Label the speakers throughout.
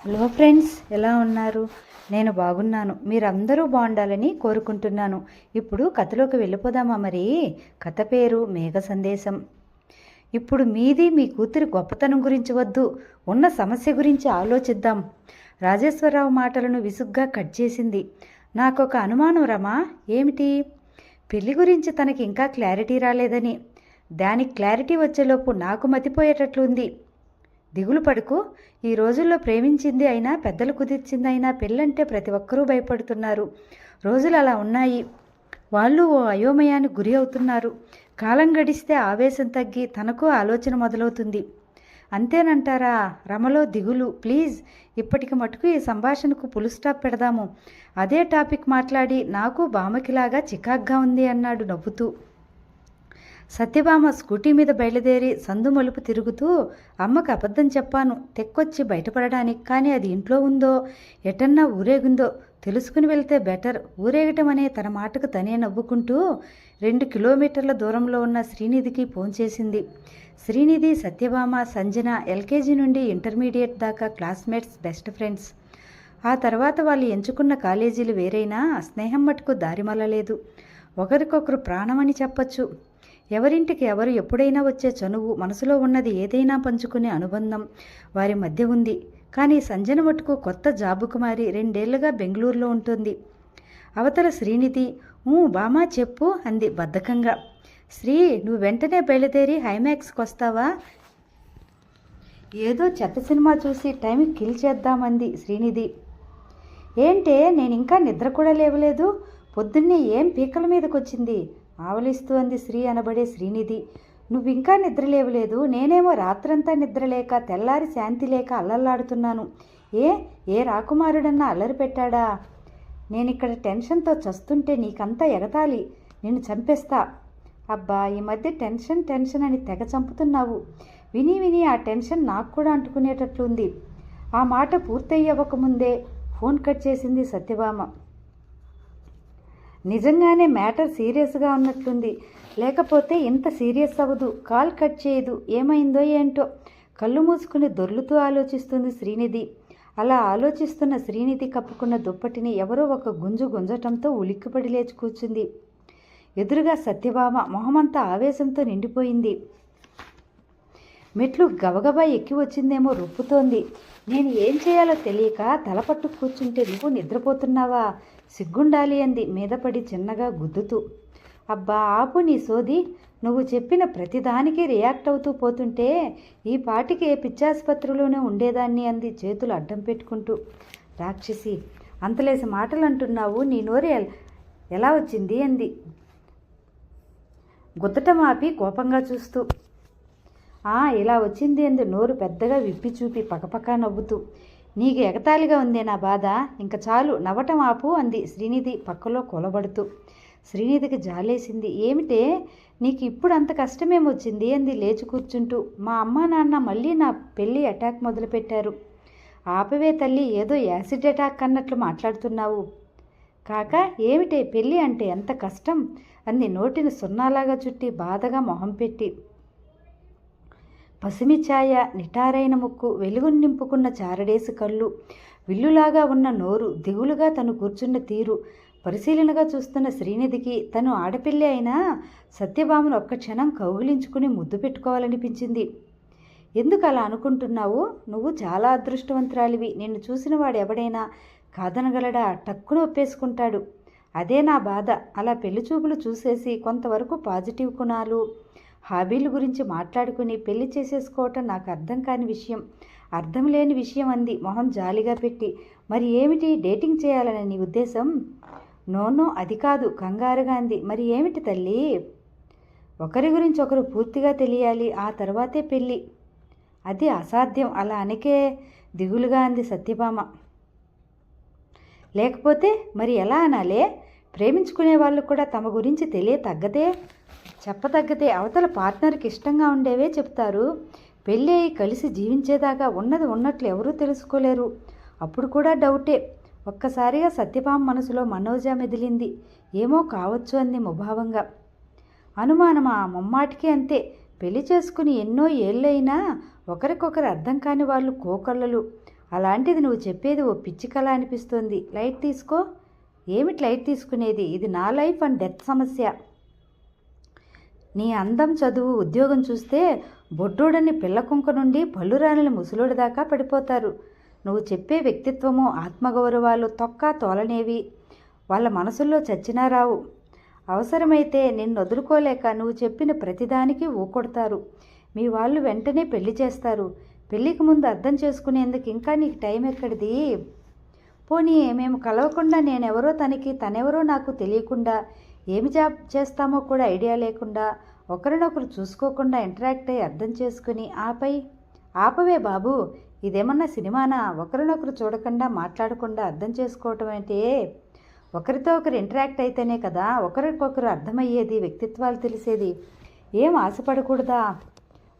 Speaker 1: Hello friends, ఎలా ఉన్నారు? నేను బాగున్నాను. మీరందరూ బాగుండాలని కోరుకుంటున్నాను. ఇప్పుడు కథలోకి వెళ్ళిపోదామా? మరి కథ పేరు మేఘ సందేశం. ఇప్పుడు మీది మీ కూతురి గొప్పతనం గురించి వద్దు, ఉన్న సమస్య గురించి ఆలోచిద్దాం. రాజేశ్వరరావు మాటలను విసుగ్గా కట్ చేసింది. నాకొక అనుమానం రమా. ఏమిటి? పెళ్లి గురించి తనకి ఇంకా క్లారిటీ రాలేదని. దానికి క్లారిటీ వచ్చేలోపు నాకు మతిపోయేటట్లుంది. దిగులు పడుకు. ఈ రోజుల్లో ప్రేమించింది అయినా పెద్దలు కుదిర్చింది అయినా పెళ్ళంటే ప్రతి ఒక్కరూ భయపడుతున్నారు. రోజులు అలా ఉన్నాయి. వాళ్ళు ఓ అయోమయానికి గురి అవుతున్నారు. కాలం గడిస్తే ఆవేశం తగ్గి తనకు ఆలోచన మొదలవుతుంది. అంతేనంటారా? రమలో దిగులు. ప్లీజ్, ఇప్పటికి మటుకు ఈ సంభాషణకు ఫుల్ స్టాప్ పెడదాము. అదే టాపిక్ మాట్లాడి నాకు బామకిలాగా చికాగ్గా ఉంది అన్నాడు నవ్వుతూ. సత్యభామ స్కూటీ మీద బయలుదేరి సందు మలుపు తిరుగుతూ, అమ్మకు అబద్ధం చెప్పాను తెక్కొచ్చి బయటపడడానికి, కానీ అది ఇంట్లో ఉందో ఎటన్నా ఊరేగుందో తెలుసుకుని వెళ్తే బెటర్. ఊరేగటం అనే తన మాటకు తనే నవ్వుకుంటూ 2 కిలోమీటర్ల దూరంలో ఉన్న శ్రీనిధికి ఫోన్ చేసింది. శ్రీనిధి, సత్యభామ, సంజన ఎల్కేజీ నుండి ఇంటర్మీడియట్ దాకా క్లాస్మేట్స్, బెస్ట్ ఫ్రెండ్స్. ఆ తర్వాత వాళ్ళు ఎంచుకున్న కాలేజీలు వేరైనా స్నేహం మటుకు దారిమల్లలేదు. ఒకరికొకరు ప్రాణమని చెప్పచ్చు. ఎవరింటికి ఎవరు ఎప్పుడైనా వచ్చే చనువు, మనసులో ఉన్నది ఏదైనా పంచుకునే అనుబంధం వారి మధ్య ఉంది. కానీ సంజన మటుకు కొత్త జాబుకు మారి 2 ఏళ్లుగా బెంగళూరులో ఉంటుంది. అవతల శ్రీనిధి, బామా చెప్పు అంది బద్ధకంగా. శ్రీ, నువ్వు వెంటనే బయలుదేరి హైమాక్స్కి వస్తావా? ఏదో చెత్త సినిమా చూసి టైం కిల్ చేద్దామంది శ్రీనిధి. ఏంటే, నేను ఇంకా నిద్ర కూడా లేవలేదు. పొద్దున్నే ఏం పీకల మీదకి వచ్చింది? ఆవలిస్తూ అంది శ్రీ అనబడే శ్రీనిధి. నువ్వింకా నిద్రలేవలేదు. నేనేమో రాత్రంతా నిద్రలేక తెల్లారి శాంతి లేక అల్లల్లాడుతున్నాను. ఏ రాకుమారుడన్నా అల్లరి పెట్టాడా? నేనిక్కడ టెన్షన్తో చస్తుంటే నీకంతా ఎగతాళి. నిన్ను చంపేస్తా. అబ్బా, ఈ మధ్య టెన్షన్ అని తెగ చంపుతున్నావు. విని విని ఆ టెన్షన్ నాకు కూడా అంటుకునేటట్లుంది. ఆ మాట పూర్తయ్యవ్వకముందే ఫోన్ కట్ చేసింది సత్యభామ. నిజంగానే మ్యాటర్ సీరియస్గా ఉన్నట్లుంది. లేకపోతే ఇంత సీరియస్ అవ్వదు. కాల్ కట్ చేయదు. ఏమైందో ఏంటో కళ్ళు మూసుకుని దొర్లుతూ ఆలోచిస్తుంది శ్రీనిధి. అలా ఆలోచిస్తున్న శ్రీనిధి కప్పుకున్న దుప్పటిని ఎవరో ఒక గుంజు గుంజటంతో ఉలిక్కిపడి లేచి కూర్చుంది. ఎదురుగా సత్యభామ మొహమంతా ఆవేశంతో నిండిపోయింది. మెట్లు గబగబా ఎక్కి వచ్చిందేమో రొప్పుతోంది. నేను ఏం చేయాలో తెలియక తలపట్టు కూర్చుంటే నువ్వు నిద్రపోతున్నావా? సిగ్గుండాలి అంది మీదపడి చిన్నగా గుద్దుతూ. అబ్బా, ఆపు నీ సోది. నువ్వు చెప్పిన ప్రతిదానికి రియాక్ట్ అవుతూ పోతుంటే ఈ పాటికి ఏ పిచ్చాసుపత్రిలోనే ఉండేదాన్ని అంది చేతులు అడ్డం పెట్టుకుంటూ. రాక్షసి, అంతలేసి మాటలు అంటున్నావు. నీ నోరు ఎలా వచ్చింది అంది గుద్దటం ఆపి కోపంగా చూస్తూ. ఇలా వచ్చింది అంది నోరు పెద్దగా విప్పి చూపి పకపకా నవ్వుతూ. నీకు ఎగతాళిగా ఉందే నా బాధ. ఇంక చాలు, నవ్వటం ఆపు అంది శ్రీనిధి పక్కలో కొలబడుతూ. శ్రీనిధికి జాలేసింది. ఏమిటే, నీకు ఇప్పుడు అంత కష్టమేమొచ్చింది అంది లేచి కూర్చుంటూ. మా అమ్మా నాన్న మళ్ళీ నా పెళ్ళి అటాక్ మొదలుపెట్టారు. ఆపవే తల్లి, ఏదో యాసిడ్ అటాక్ అన్నట్లు మాట్లాడుతున్నావు. కాక ఏమిటే, పెళ్ళి అంటే ఎంత కష్టం అంది నోటిని సున్నాలాగా చుట్టి బాధగా మొహం పెట్టి. పసిమి ఛాయ, నిటారైన ముక్కు, వెలుగును నింపుకున్న చారడేసి కళ్ళు, విల్లులాగా ఉన్న నోరు, దిగులుగా తను కూర్చున్న తీరు పరిశీలనగా చూస్తున్న శ్రీనిధికి తను ఆడపిల్లి అయినా సత్యభామను ఒక్క క్షణం కౌగిలించుకుని ముద్దు పెట్టుకోవాలనిపించింది. ఎందుకు అలా అనుకుంటున్నావు? నువ్వు చాలా అదృష్టవంతురాలివి. నిన్ను చూసిన వాడు ఎవడైనా కాదనగలడా? టక్కున ఒప్పేసుకుంటాడు. అదే నా బాధ. అలా పెళ్లి చూపులు చూసేసి కొంతవరకు పాజిటివ్ గుణాలు, హాబీల గురించి మాట్లాడుకుని పెళ్లి చేసేసుకోవటం నాకు అర్థం కాని విషయం, అర్థం లేని విషయం అంది మొహం జాలిగా పెట్టి. మరి ఏమిటి, డేటింగ్ చేయాలని నీ ఉద్దేశం? నో, అది కాదు కంగారుగా అంది. మరి ఏమిటి తల్లి? ఒకరి గురించి ఒకరు పూర్తిగా తెలియాలి, ఆ తర్వాతే పెళ్ళి. అది అసాధ్యం. అలా అనకే దిగులుగా అంది సత్యభామ. లేకపోతే మరి ఎలా అనాలే? ప్రేమించుకునే వాళ్ళు కూడా తమ గురించి చెప్పతగ్గదే అవతల పార్ట్నర్కి ఇష్టంగా ఉండేవే చెప్తారు. పెళ్ళి అయి కలిసి జీవించేదాకా ఉన్నది ఉన్నట్లు ఎవరూ తెలుసుకోలేరు. అప్పుడు కూడా డౌటే. ఒక్కసారిగా సత్యభామ మనసులో మనోజ మెదిలింది. ఏమో కావచ్చు అంది ముభావంగా. అనుమానమా? ముమ్మాటికి అంతే. పెళ్లి చేసుకుని ఎన్నో ఏళ్ళైనా ఒకరికొకరు అర్థం కాని వాళ్ళు కోకళ్ళలు. అలాంటిది నువ్వు చెప్పేది ఓ పిచ్చి కల అనిపిస్తోంది. లైట్ తీసుకో. ఏమిటి లైట్ తీసుకునేది? ఇది నా లైఫ్ అండ్ డెత్ సమస్య. నీ అందం, చదువు, ఉద్యోగం చూస్తే బొడ్డోడని పిల్లకుంక నుండి పళ్ళురాని ముసలోడి దాకా పడిపోతారు. నువ్వు చెప్పే వ్యక్తిత్వము, ఆత్మగౌరవాలు తొక్క తోలనేవి. వాళ్ళ మనసుల్లో చచ్చినా రావు. అవసరమైతే నిన్ను వదులుకోలేక నువ్వు చెప్పిన ప్రతిదానికి ఊకొడతారు. మీ వాళ్ళు వెంటనే పెళ్లి చేస్తారు. పెళ్ళికి ముందు అర్థం చేసుకునేందుకు ఇంకా నీకు టైం ఎక్కడిది? పోనీ మేము కలవకుండా నేనెవరో తనకి, తనెవరో నాకు తెలియకుండా, ఏమి జాబ్ చేస్తామో కూడా ఐడియా లేకుండా, ఒకరినొకరు చూసుకోకుండా ఇంటరాక్ట్ అయ్యి అర్థం చేసుకుని ఆపవే బాబు, ఇదేమన్నా సినిమానా? ఒకరినొకరు చూడకుండా మాట్లాడకుండా అర్థం చేసుకోవటం అంటే, ఒకరితో ఒకరు ఇంటరాక్ట్ అయితేనే కదా ఒకరికొకరు అర్థమయ్యేది, వ్యక్తిత్వాలు తెలిసేది. ఏం ఆశపడకూడదా?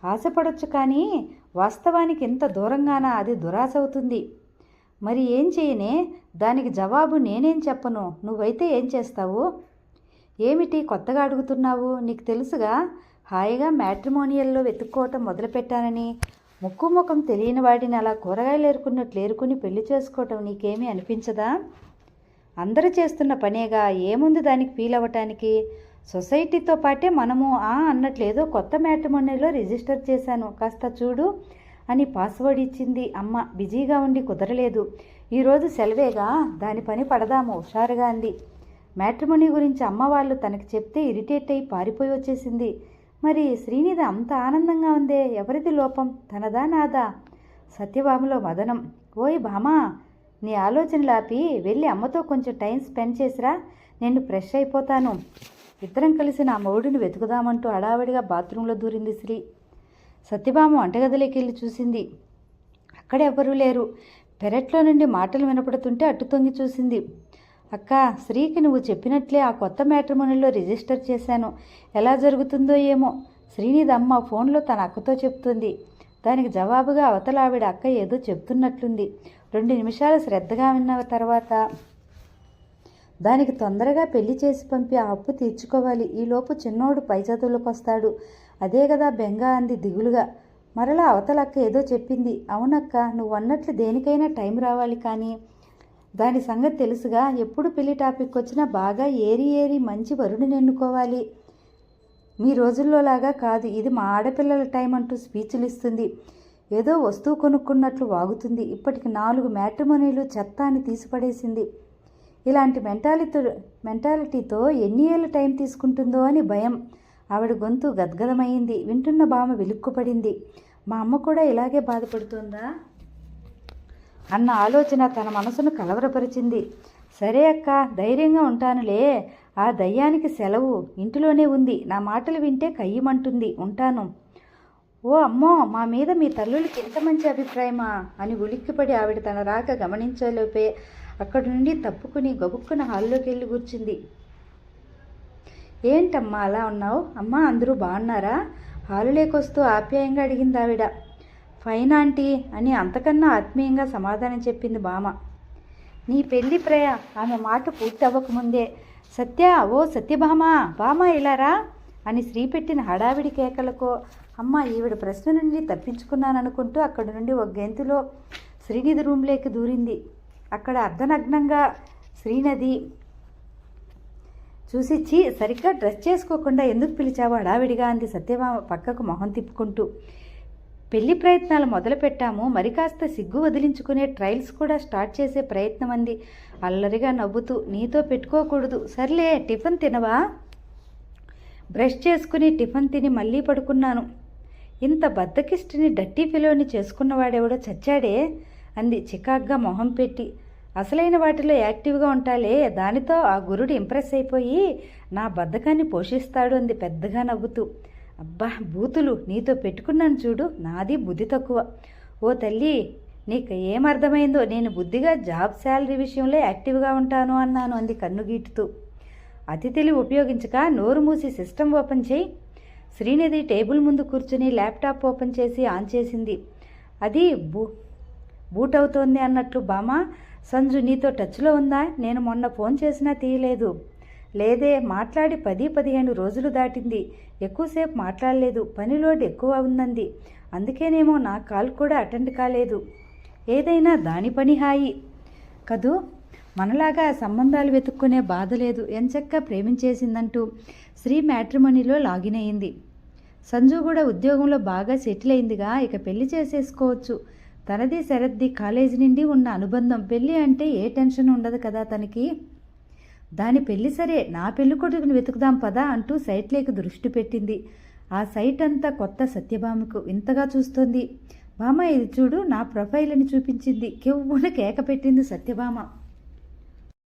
Speaker 1: ఆశపడొచ్చు, కానీ వాస్తవానికి ఎంత దూరంగానా అది దురాశ అవుతుంది. మరి ఏం చేయనే? దానికి జవాబు నేనేం చెప్పను. నువ్వైతే ఏం చేస్తావు? ఏమిటి కొత్తగా అడుగుతున్నావు? నీకు తెలుసుగా హాయిగా మ్యాట్రిమోనియల్లో వెతుక్కోవటం మొదలుపెట్టానని. ముక్కు ముఖం తెలియని వాడిని అలా కూరగాయలు ఏరుకున్నట్లు ఏరుకుని పెళ్లి చేసుకోవటం నీకేమీ అనిపించదా? అందరూ చేస్తున్న పనేగా, ఏముంది దానికి ఫీల్ అవ్వటానికి? సొసైటీతో పాటే మనము అన్నట్లేదో కొత్త మ్యాట్రిమోనియల్లో రిజిస్టర్ చేశాను, కాస్త చూడు అని పాస్వర్డ్ ఇచ్చింది అమ్మ. బిజీగా ఉండి కుదరలేదు. ఈరోజు సెలవేగా, దాని పని పడదాము హుషారుగా అంది. మ్యాట్రిమోనీ గురించి అమ్మ వాళ్ళు తనకి చెప్తే ఇరిటేట్ అయి పారిపోయి వచ్చేసింది. మరి శ్రీనిధి అంత ఆనందంగా ఉందే, ఎవరిది లోపం? తనదా నాదా? సత్యభామలో మదనం. ఓయ్ భామా, నీ ఆలోచనలు ఆపి వెళ్ళి అమ్మతో కొంచెం టైం స్పెండ్ చేసిరా, నేను ఫ్రెష్ అయిపోతాను. ఇద్దరం కలిసి నా మొగుడిని వెతుకుదామంటూ హడావిడిగా బాత్రూంలో దూరింది శ్రీ. సత్యభామ వంటగదిలోకి వెళ్ళి చూసింది. అక్కడెవ్వరూ లేరు. పెరట్లో నుండి మాటలు వినపడుతుంటే అట్టు తొంగి చూసింది. అక్క, శ్రీకి నువ్వు చెప్పినట్లే ఆ కొత్త మ్యాట్రిమోనీలో రిజిస్టర్ చేశాను. ఎలా జరుగుతుందో ఏమో. శ్రీనిధి అమ్మ ఫోన్లో తన అక్కతో చెప్తుంది. దానికి జవాబుగా అవతల ఆవిడ అక్క ఏదో చెప్తున్నట్లుంది. 2 నిమిషాలు శ్రద్ధగా విన్న తర్వాత, దానికి తొందరగా పెళ్లి చేసి పంపి ఆ అప్పు తీర్చుకోవాలి. ఈలోపు చిన్నోడు పై చదువులకు వస్తాడు. అదే కదా బెంగ అంది దిగులుగా. మరలా అవతలక్క ఏదో చెప్పింది. అవునక్క, నువ్వు అన్నట్లు దేనికైనా టైం రావాలి, కానీ దాని సంగతి తెలుసుగా. ఎప్పుడు పెళ్లి టాపిక్ వచ్చినా బాగా ఏరి మంచి వరుడిని ఎన్నుకోవాలి. మీ రోజుల్లో లాగా కాదు, ఇది మా ఆడపిల్లల టైం అంటూ స్పీచ్లు ఇస్తుంది. ఏదో వస్తువు కొనుక్కున్నట్లు వాగుతుంది. ఇప్పటికి 4 మ్యాట్రిమోనీలు చెత్త అని తీసిపడేసింది. ఇలాంటి మెంటాలిటీతో ఎన్ని ఏళ్ళ టైం తీసుకుంటుందో అని భయం. ఆవిడ గొంతు గద్గదమైంది. వింటున్న భామ విలుక్కుపడింది. మా అమ్మ కూడా ఇలాగే బాధపడుతుందా అన్న ఆలోచన తన మనసును కలవరపరిచింది. సరే అక్క, ధైర్యంగా ఉంటానులే. ఆ దయ్యానికి సెలవు ఇంటిలోనే ఉంది. నా మాటలు వింటే కయ్యమంటుంది. ఉంటాను. ఓ అమ్మో, మా మీద మీ తల్లులకి ఎంత మంచి అభిప్రాయమా అని ఉలిక్కిపడి ఆవిడ తన రాక గమనించలోపే అక్కడి నుండి తప్పుకుని గబుక్కున హాల్లోకి వెళ్ళి కూర్చుంది. ఏంటమ్మా అలా ఉన్నావు? అమ్మా అందరూ బాగున్నారా? హాలులేకొస్తూ ఆప్యాయంగా అడిగింది ఆవిడ. ఫైన్ ఆంటీ అని అంతకన్నా ఆత్మీయంగా సమాధానం చెప్పింది బామ. నీ పెళ్లి ఆమె మాట పూర్తి అవ్వకముందే సత్య, ఓ సత్యభామ, బామ ఇలారా అని శ్రీ పెట్టిన హడావిడి కేకలకో, అమ్మ ఈవిడ ప్రశ్న నుండి తప్పించుకున్నాననుకుంటూ అక్కడి నుండి ఒక గెంతులో శ్రీనిధి రూమ్లోకి దూరింది. అక్కడ అర్ధనగ్నంగా శ్రీనది చూసిచ్చి, సరిగ్గా డ్రెస్ చేసుకోకుండా ఎందుకు పిలిచావో హడావిడిగా అంది సత్యభామ పక్కకు మొహం తిప్పుకుంటూ. పెళ్లి ప్రయత్నాలు మొదలుపెట్టాము, మరి కాస్త సిగ్గు వదిలించుకునే ట్రయల్స్ కూడా స్టార్ట్ చేసే ప్రయత్నం అంది అల్లరిగా నవ్వుతూ. నీతో పెట్టుకోకూడదు. సర్లే, టిఫిన్ తినవా? బ్రష్ చేసుకుని టిఫిన్ తిని మళ్ళీ పడుకున్నాను. ఇంత బద్దకిష్టిని డట్టి ఫిలోని చేసుకున్నవాడెవడో చచ్చాడే అంది చికాగ్గా మొహం పెట్టి. అసలైన వాటిలో యాక్టివ్గా ఉంటాలే, దానితో ఆ గురుడు ఇంప్రెస్ అయిపోయి నా బద్ధకాన్ని పోషిస్తాడు అంది పెద్దగా నవ్వుతూ. అబ్బా బూతులు, నీతో పెట్టుకున్నాను చూడు, నాది బుద్ధి తక్కువ. ఓ తల్లి, నీకు ఏమర్థమైందో? నేను బుద్ధిగా జాబ్ శాలరీ విషయంలో యాక్టివ్గా ఉంటాను అన్నాను అంది కన్నుగీటుతూ. అతి తెలివి ఉపయోగించక నోరు మూసి సిస్టమ్ ఓపెన్ చేయి. శ్రీనిధి టేబుల్ ముందు కూర్చుని ల్యాప్టాప్ ఓపెన్ చేసి ఆన్ చేసింది. అది బూట్ అవుతోంది అన్నట్లు. బామా, సంజు నీతో టచ్లో ఉందా? నేను మొన్న ఫోన్ చేసినా తీయలేదు. లేదే, మాట్లాడి 10-15 రోజులు దాటింది. ఎక్కువసేపు మాట్లాడలేదు, పని లోడ్ ఎక్కువ ఉందంది. అందుకేనేమో నా కాల్ కూడా అటెండ్ కాలేదు. ఏదైనా దాని పని హాయి కదూ. మనలాగా సంబంధాలు వెతుక్కునే బాధ లేదు. ఎంచక్కా ప్రేమించేసిందంటూ శ్రీ మ్యాట్రిమోనీలో లాగిన్ అయింది. సంజు కూడా ఉద్యోగంలో బాగా సెటిల్ అయిందిగా, ఇక పెళ్లి చేసేసుకోవచ్చు. తనది శరత్ది కాలేజీ నుండి ఉన్న అనుబంధం, పెళ్ళి అంటే ఏ టెన్షన్ ఉండదు కదా తనకి. దాని పెళ్ళి సరే, నా పెళ్లి కొడుకుని వెతుకుదాం పదా అంటూ సైట్లోకి దృష్టి పెట్టింది. ఆ సైట్ అంతా కొత్త సత్యభామకు వింతగా చూస్తోంది. బామ్మ ఇది చూడు, నా ప్రొఫైల్ అని చూపించింది. కెవ్వున కేక పెట్టింది సత్యభామ.